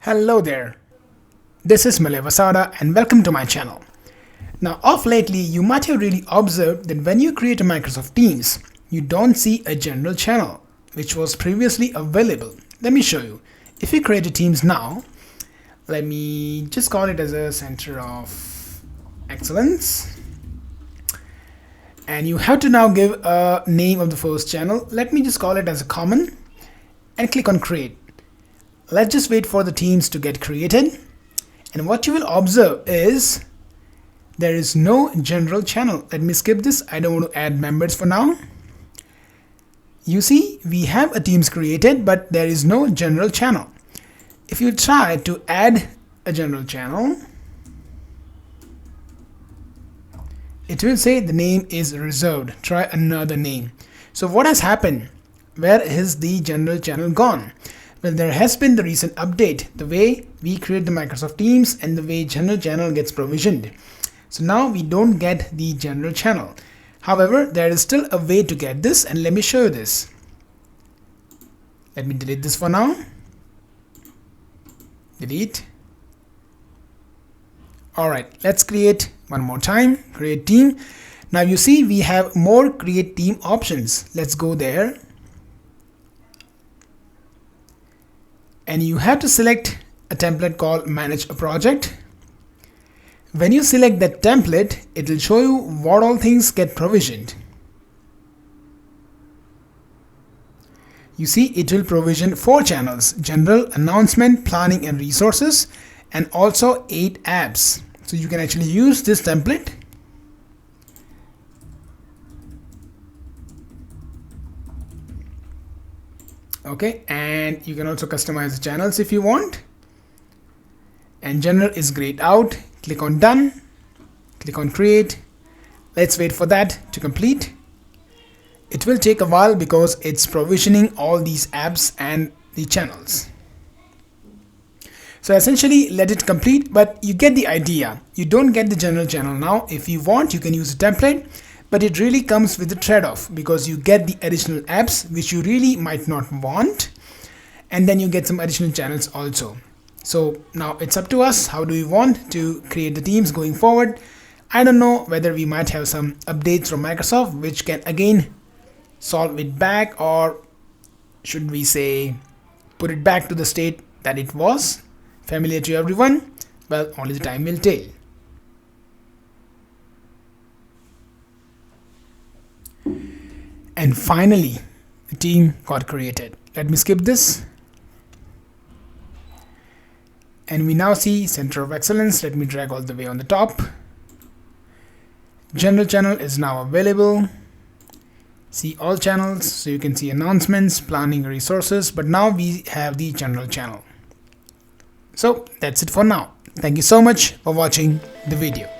Hello there, this is Malay Vasada and welcome to my channel. Now of lately you might have really observed that when you create a Microsoft Teams, you don't see a general channel which was previously available. Let me show you. If you create a Teams now, let me just call it as a center of excellence. And you have to now give a name of the first channel. Let me just call it as a common and click on create. Let's just wait for the Teams to get created. And what you will observe is there is no general channel. Let me skip this. I don't want to add members for now. You see, we have a Teams created, but there is no general channel. If you try to add a general channel, it will say the name is reserved. Try another name. So what has happened? Where is the general channel gone? Well, there has been the recent update, the way we create the Microsoft Teams and the way general channel gets provisioned. So now we don't get the general channel. However, there is still a way to get this, and let me show you this. Let me delete this for now. Delete. Alright, let's create one more time. Create team. Now you see we have more create team options. Let's go there. And you have to select a template called manage a project. When you select that template, it will show you what all things get provisioned. You see, it will provision 4 channels: general, announcement, planning and resources, and also 8 apps. So you can actually use this template. Okay, and you can also customize the channels if you want. And general is grayed out. Click on done. Click on create. Let's wait for that to complete. It will take a while because it's provisioning all these apps and the channels. So essentially let it complete, but you get the idea. You don't get the general channel now. If you want, you can use a template. But it really comes with a trade-off because you get the additional apps which you really might not want, and then you get some additional channels also. So now it's up to us. How do we want to create the Teams going forward? I don't know whether we might have some updates from Microsoft which can again solve it back, or should we say put it back to the state that it was familiar to everyone. Well, only the time will tell. And finally, the team got created. Let me skip this. And we now see Center of Excellence. Let me drag all the way on the top. General channel is now available. See all channels, so you can see announcements, planning, resources, but now we have the general channel. So that's it for now. Thank you so much for watching the video.